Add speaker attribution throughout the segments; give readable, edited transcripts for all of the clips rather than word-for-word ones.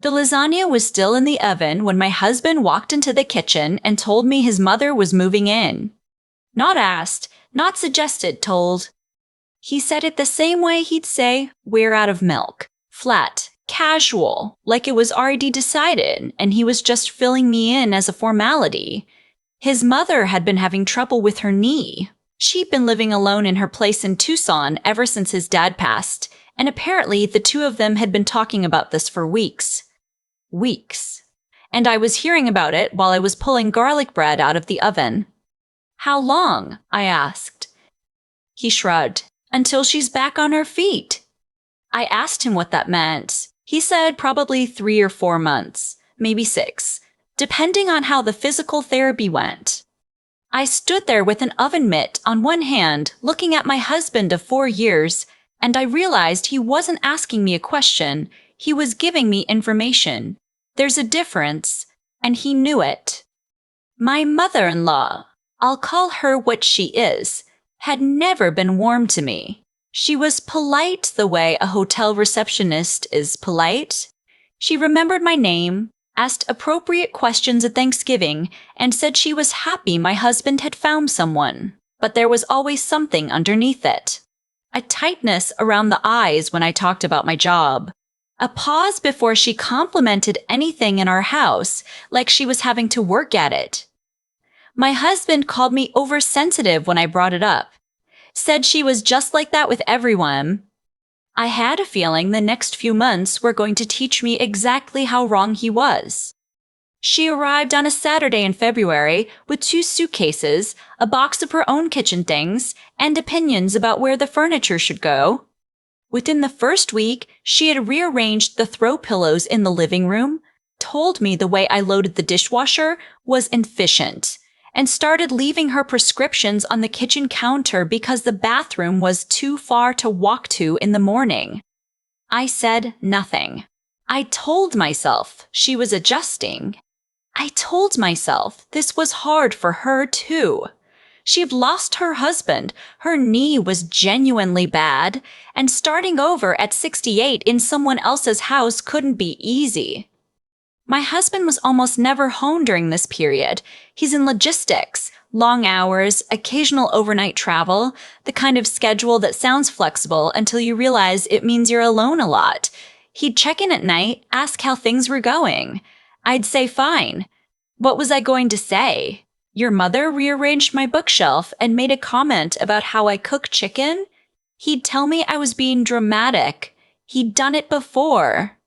Speaker 1: The lasagna was still in the oven when my husband walked into the kitchen and told me his mother was moving in. Not asked, not suggested, told. He said it the same way he'd say, "We're out of milk." Flat, casual, like it was already decided and he was just filling me in as a formality. His mother had been having trouble with her knee. She'd been living alone in her place in Tucson ever since his dad passed, and apparently the two of them had been talking about this for weeks. Weeks. And I was hearing about it while I was pulling garlic bread out of the oven. "How long?" I asked. He shrugged. "Until she's back on her feet." I asked him what that meant. He said probably 3 or 4 months, maybe 6, depending on how the physical therapy went. I stood there with an oven mitt on one hand, looking at my husband of 4 years, and I realized he wasn't asking me a question, he was giving me information. There's a difference, and he knew it. My mother-in-law, I'll call her what she is, had never been warm to me. She was polite the way a hotel receptionist is polite. She remembered my name, asked appropriate questions at Thanksgiving, and said she was happy my husband had found someone. But there was always something underneath it. A tightness around the eyes when I talked about my job. A pause before she complimented anything in our house, like she was having to work at it. My husband called me oversensitive when I brought it up. Said she was just like that with everyone. I had a feeling the next few months were going to teach me exactly how wrong he was. She arrived on a Saturday in February with 2 suitcases, a box of her own kitchen things, and opinions about where the furniture should go. Within the first week, she had rearranged the throw pillows in the living room, told me the way I loaded the dishwasher was inefficient, and started leaving her prescriptions on the kitchen counter because the bathroom was too far to walk to in the morning. I said nothing. I told myself she was adjusting. I told myself this was hard for her too. She had lost her husband, her knee was genuinely bad, and starting over at 68 in someone else's house couldn't be easy. My husband was almost never home during this period. He's in logistics, long hours, occasional overnight travel, the kind of schedule that sounds flexible until you realize it means you're alone a lot. He'd check in at night, ask how things were going. I'd say fine. What was I going to say? Your mother rearranged my bookshelf and made a comment about how I cook chicken? He'd tell me I was being dramatic. He'd done it before.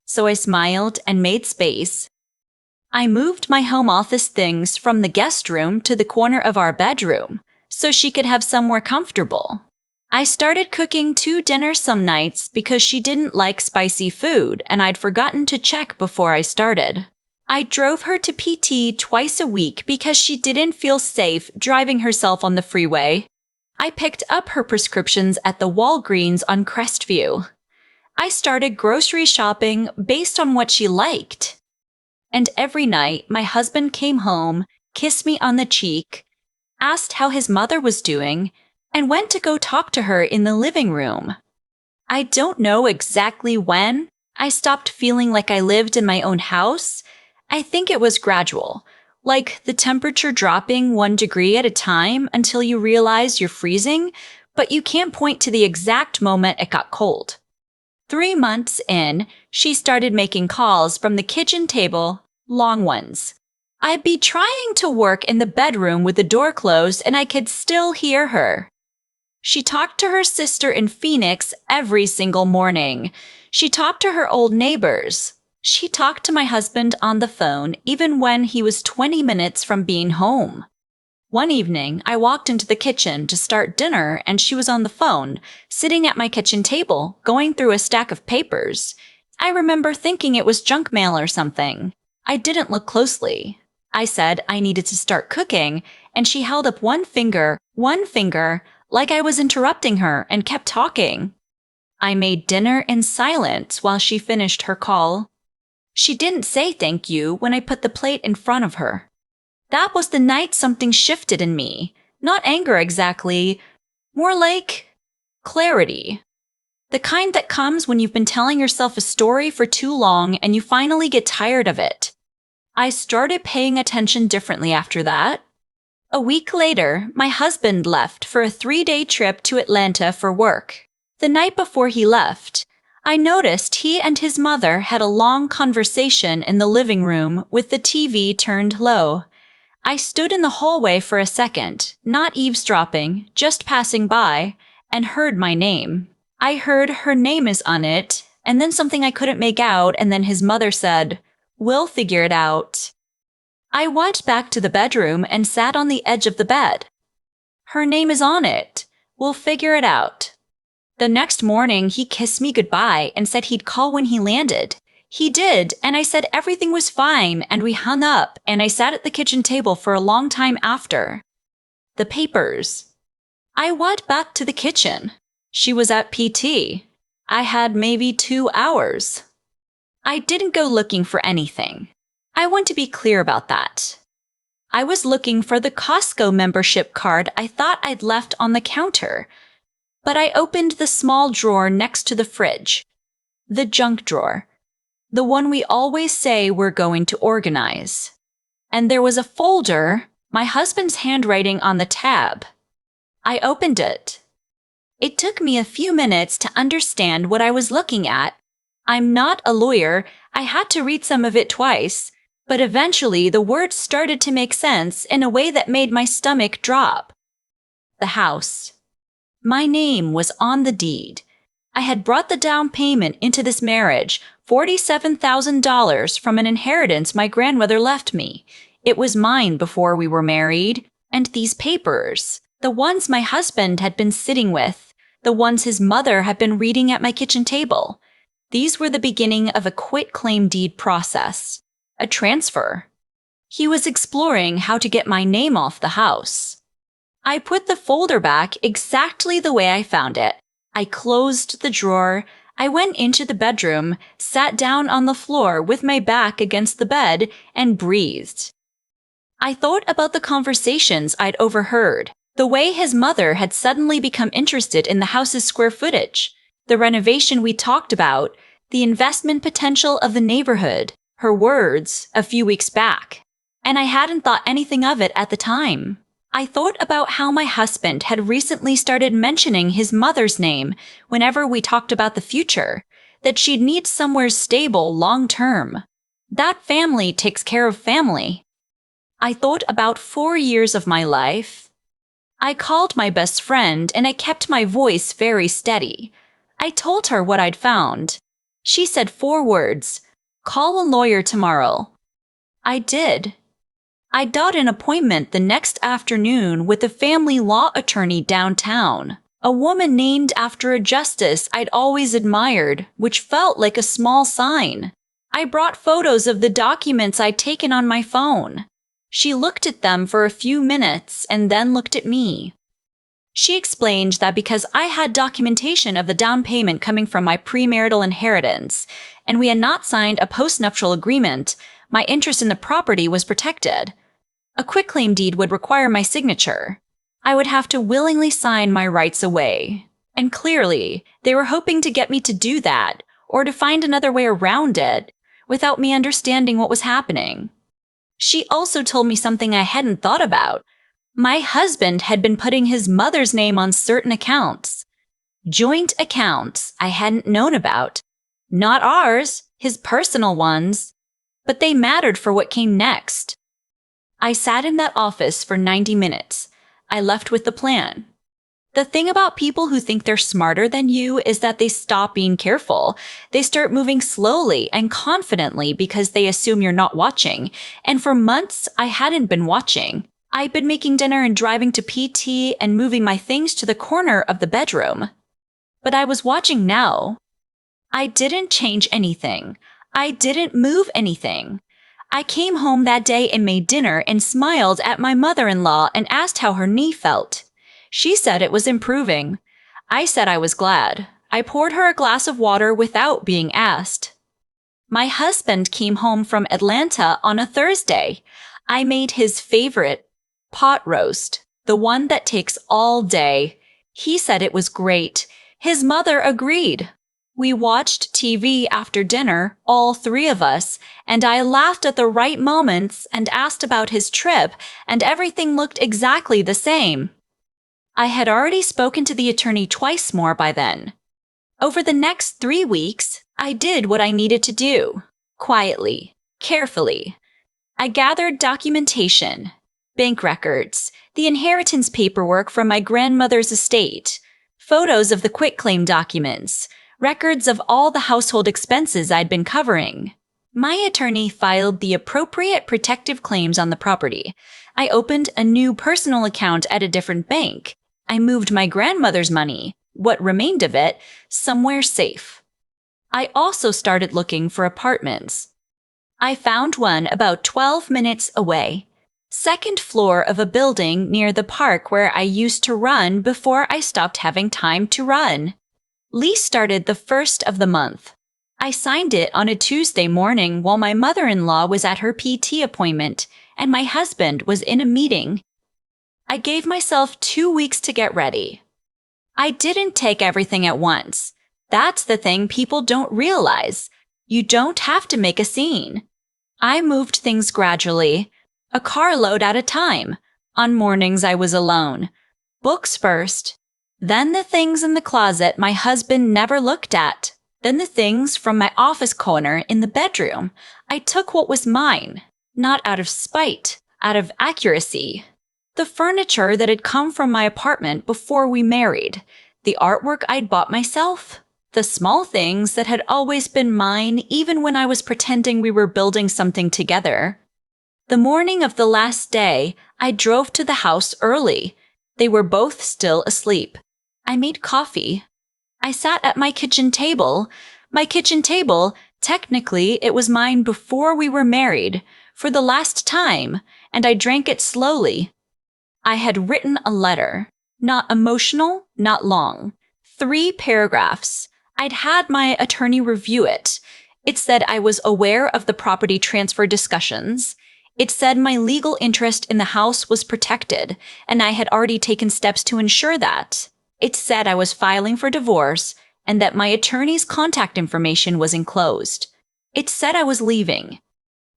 Speaker 1: So I smiled and made space. I moved my home office things from the guest room to the corner of our bedroom, so she could have somewhere comfortable. I started cooking 2 dinners some nights because she didn't like spicy food and I'd forgotten to check before I started. I drove her to PT twice a week because she didn't feel safe driving herself on the freeway. I picked up her prescriptions at the Walgreens on Crestview. I started grocery shopping based on what she liked. And every night, my husband came home, kissed me on the cheek, asked how his mother was doing, and went to go talk to her in the living room. I don't know exactly when I stopped feeling like I lived in my own house. I think it was gradual, like the temperature dropping 1 degree at a time until you realize you're freezing, but you can't point to the exact moment it got cold. 3 months in, she started making calls from the kitchen table, long ones. I'd be trying to work in the bedroom with the door closed and I could still hear her. She talked to her sister in Phoenix every single morning. She talked to her old neighbors. She talked to my husband on the phone even when he was 20 minutes from being home. One evening, I walked into the kitchen to start dinner and she was on the phone, sitting at my kitchen table, going through a stack of papers. I remember thinking it was junk mail or something. I didn't look closely. I said I needed to start cooking, and she held up one finger, like I was interrupting her and kept talking. I made dinner in silence while she finished her call. She didn't say thank you when I put the plate in front of her. That was the night something shifted in me. Not anger exactly, more like clarity. The kind that comes when you've been telling yourself a story for too long and you finally get tired of it. I started paying attention differently after that. A week later, my husband left for a 3-day trip to Atlanta for work. The night before he left, I noticed he and his mother had a long conversation in the living room with the TV turned low. I stood in the hallway for a second, not eavesdropping, just passing by, and heard my name. I heard "her name is on it," and then something I couldn't make out, and then his mother said, "We'll figure it out." I went back to the bedroom and sat on the edge of the bed. "Her name is on it. We'll figure it out." The next morning, he kissed me goodbye and said he'd call when he landed. He did, and I said everything was fine, and we hung up, and I sat at the kitchen table for a long time after. The papers. I went back to the kitchen. She was at PT. I had maybe 2 hours. I didn't go looking for anything. I want to be clear about that. I was looking for the Costco membership card I thought I'd left on the counter, but I opened the small drawer next to the fridge, the junk drawer, the one we always say we're going to organize. And there was a folder, my husband's handwriting on the tab. I opened it. It took me a few minutes to understand what I was looking at. I'm not a lawyer. I had to read some of it twice, but eventually the words started to make sense in a way that made my stomach drop. The house. My name was on the deed. I had brought the down payment into this marriage, $47,000 from an inheritance my grandmother left me. It was mine before we were married, and these papers, the ones my husband had been sitting with, the ones his mother had been reading at my kitchen table, these were the beginning of a quitclaim deed process, a transfer. He was exploring how to get my name off the house. I put the folder back exactly the way I found it. I closed the drawer. I went into the bedroom, sat down on the floor with my back against the bed, and breathed. I thought about the conversations I'd overheard, the way his mother had suddenly become interested in the house's square footage, the renovation we talked about, the investment potential of the neighborhood, her words a few weeks back. And I hadn't thought anything of it at the time. I thought about how my husband had recently started mentioning his mother's name whenever we talked about the future, that she'd need somewhere stable long-term. That family takes care of family. I thought about 4 years of my life. I called my best friend and I kept my voice very steady. I told her what I'd found. She said 4 words, "Call a lawyer tomorrow." I did. I got an appointment the next afternoon with a family law attorney downtown, a woman named after a justice I'd always admired, which felt like a small sign. I brought photos of the documents I'd taken on my phone. She looked at them for a few minutes and then looked at me. She explained that because I had documentation of the down payment coming from my premarital inheritance, and we had not signed a postnuptial agreement, my interest in the property was protected. A quitclaim deed would require my signature. I would have to willingly sign my rights away. And clearly, they were hoping to get me to do that, or to find another way around it, without me understanding what was happening. She also told me something I hadn't thought about. My husband had been putting his mother's name on certain accounts. Joint accounts I hadn't known about. Not ours, his personal ones. But they mattered for what came next. I sat in that office for 90 minutes. I left with the plan. The thing about people who think they're smarter than you is that they stop being careful. They start moving slowly and confidently because they assume you're not watching. And for months, I hadn't been watching. I'd been making dinner and driving to PT and moving my things to the corner of the bedroom. But I was watching now. I didn't change anything. I didn't move anything. I came home that day and made dinner and smiled at my mother-in-law and asked how her knee felt. She said it was improving. I said I was glad. I poured her a glass of water without being asked. My husband came home from Atlanta on a Thursday. I made his favorite pot roast, the one that takes all day. He said it was great. His mother agreed. We watched TV after dinner, all three of us, and I laughed at the right moments and asked about his trip, and everything looked exactly the same. I had already spoken to the attorney twice more by then. Over the next 3 weeks, I did what I needed to do. Quietly, carefully. I gathered documentation, bank records, the inheritance paperwork from my grandmother's estate, photos of the quitclaim documents, records of all the household expenses I'd been covering. My attorney filed the appropriate protective claims on the property. I opened a new personal account at a different bank. I moved my grandmother's money, what remained of it, somewhere safe. I also started looking for apartments. I found one about 12 minutes away, second floor of a building near the park where I used to run before I stopped having time to run. Lease started the 1st of the month. I signed it on a Tuesday morning while my mother-in-law was at her PT appointment and my husband was in a meeting. I gave myself 2 weeks to get ready. I didn't take everything at once. That's the thing people don't realize. You don't have to make a scene. I moved things gradually, a carload at a time, on mornings I was alone. Books first, then the things in the closet my husband never looked at, then the things from my office corner in the bedroom. I took what was mine, not out of spite, out of accuracy. The furniture that had come from my apartment before we married, the artwork I'd bought myself, the small things that had always been mine even when I was pretending we were building something together. The morning of the last day, I drove to the house early. They were both still asleep. I made coffee. I sat at my kitchen table. My kitchen table, technically, it was mine before we were married, for the last time, and I drank it slowly. I had written a letter. Not emotional, not long. 3 paragraphs. I'd had my attorney review it. It said I was aware of the property transfer discussions. It said my legal interest in the house was protected, and I had already taken steps to ensure that. It said I was filing for divorce and that my attorney's contact information was enclosed. It said I was leaving.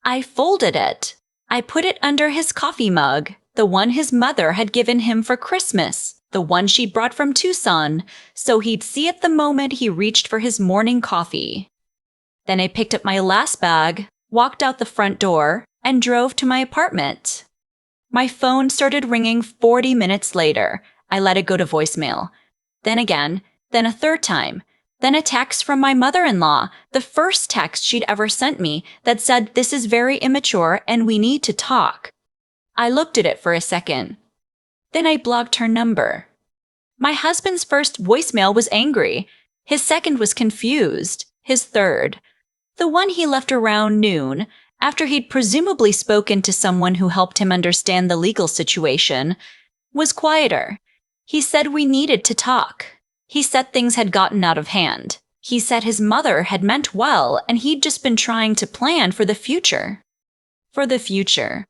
Speaker 1: I folded it. I put it under his coffee mug, the one his mother had given him for Christmas, the one she brought from Tucson, so he'd see it the moment he reached for his morning coffee. Then I picked up my last bag, walked out the front door, and drove to my apartment. My phone started ringing 40 minutes later. I let it go to voicemail. Then again, then a third time. Then a text from my mother-in-law, the first text she'd ever sent me that said, "This is very immature and we need to talk." I looked at it for a second. Then I blocked her number. My husband's first voicemail was angry. His second was confused. His third, the one he left around noon, after he'd presumably spoken to someone who helped him understand the legal situation, was quieter. He said we needed to talk. He said things had gotten out of hand. He said his mother had meant well and he'd just been trying to plan for the future. For the future.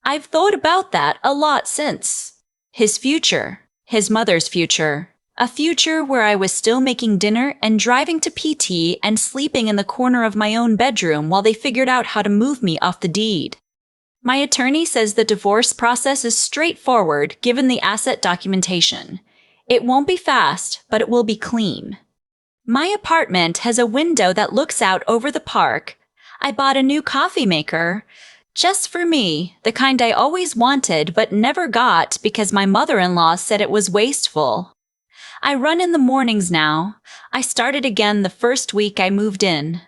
Speaker 1: I've thought about that a lot since. His future. His mother's future. A future where I was still making dinner and driving to PT and sleeping in the corner of my own bedroom while they figured out how to move me off the deed. My attorney says the divorce process is straightforward given the asset documentation. It won't be fast, but it will be clean. My apartment has a window that looks out over the park. I bought a new coffee maker. Just for me, the kind I always wanted but never got because my mother-in-law said it was wasteful. I run in the mornings now. I started again the first week I moved in.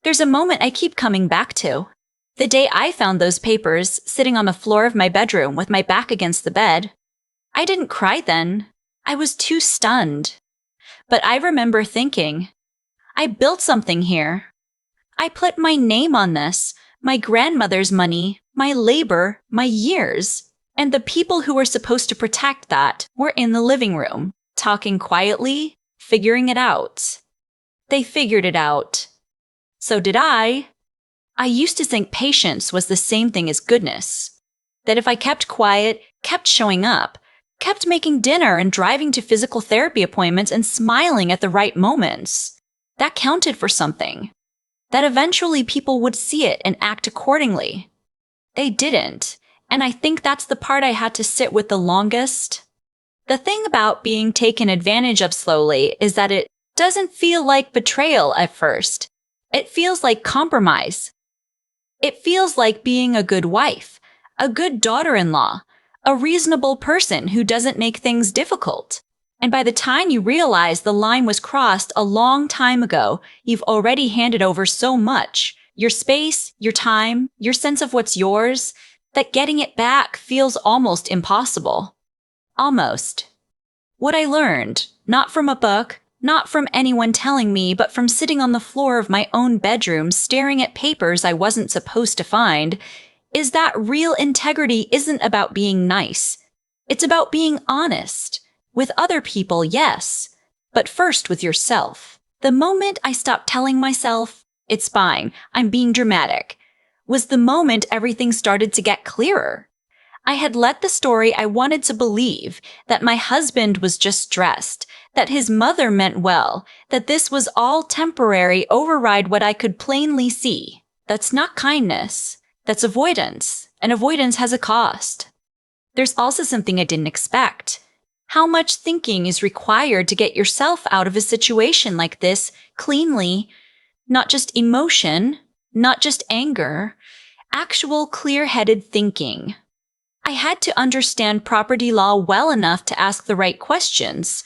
Speaker 1: There's a moment I keep coming back to. The day I found those papers sitting on the floor of my bedroom with my back against the bed. I didn't cry then. I was too stunned. But I remember thinking, I built something here. I put my name on this, my grandmother's money, my labor, my years. And the people who were supposed to protect that were in the living room, talking quietly, figuring it out. They figured it out. So did I. I used to think patience was the same thing as goodness. That if I kept quiet, kept showing up, Kept making dinner and driving to physical therapy appointments and smiling at the right moments. That counted for something. That eventually people would see it and act accordingly. They didn't, and I think that's the part I had to sit with the longest. The thing about being taken advantage of slowly is that it doesn't feel like betrayal at first. It feels like compromise. It feels like being a good wife, a good daughter-in-law, a reasonable person who doesn't make things difficult. And by the time you realize the line was crossed a long time ago, you've already handed over so much. Your space, your time, your sense of what's yours, that getting it back feels almost impossible. Almost. What I learned, not from a book, not from anyone telling me, but from sitting on the floor of my own bedroom staring at papers I wasn't supposed to find, is that real integrity isn't about being nice. It's about being honest. With other people, yes, but first with yourself. The moment I stopped telling myself, it's fine, I'm being dramatic, was the moment everything started to get clearer. I had let the story I wanted to believe, that my husband was just stressed, that his mother meant well, that this was all temporary, override what I could plainly see. That's not kindness. That's avoidance, and avoidance has a cost. There's also something I didn't expect. How much thinking is required to get yourself out of a situation like this cleanly? Not just emotion, not just anger, actual clear-headed thinking. I had to understand property law well enough to ask the right questions.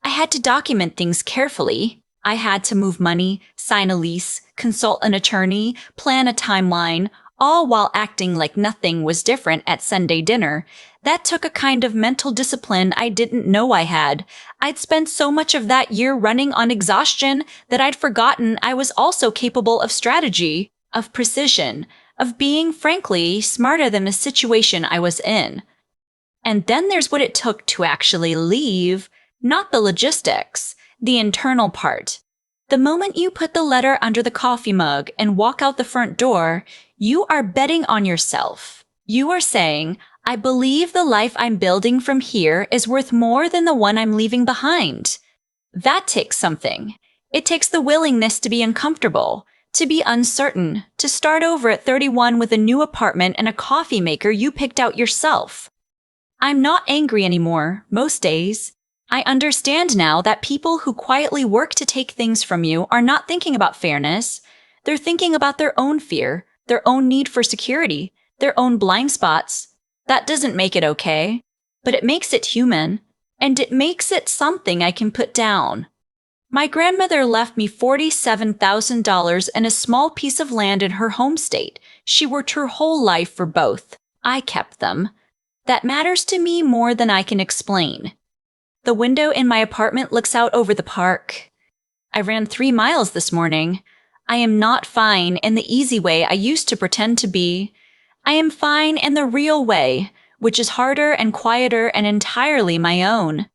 Speaker 1: I had to document things carefully. I had to move money, sign a lease, consult an attorney, plan a timeline, all while acting like nothing was different at Sunday dinner. That took a kind of mental discipline I didn't know I had. I'd spent so much of that year running on exhaustion that I'd forgotten I was also capable of strategy, of precision, of being, frankly, smarter than the situation I was in. And then there's what it took to actually leave, not the logistics, the internal part. The moment you put the letter under the coffee mug and walk out the front door, you are betting on yourself. You are saying, I believe the life I'm building from here is worth more than the one I'm leaving behind. That takes something. It takes the willingness to be uncomfortable, to be uncertain, to start over at 31 with a new apartment and a coffee maker you picked out yourself. I'm not angry anymore, most days. I understand now that people who quietly work to take things from you are not thinking about fairness. They're thinking about their own fear, their own need for security, their own blind spots. That doesn't make it okay, but it makes it human, and it makes it something I can put down. My grandmother left me $47,000 and a small piece of land in her home state. She worked her whole life for both. I kept them. That matters to me more than I can explain. The window in my apartment looks out over the park. I ran 3 miles this morning. I am not fine in the easy way I used to pretend to be. I am fine in the real way, which is harder and quieter and entirely my own.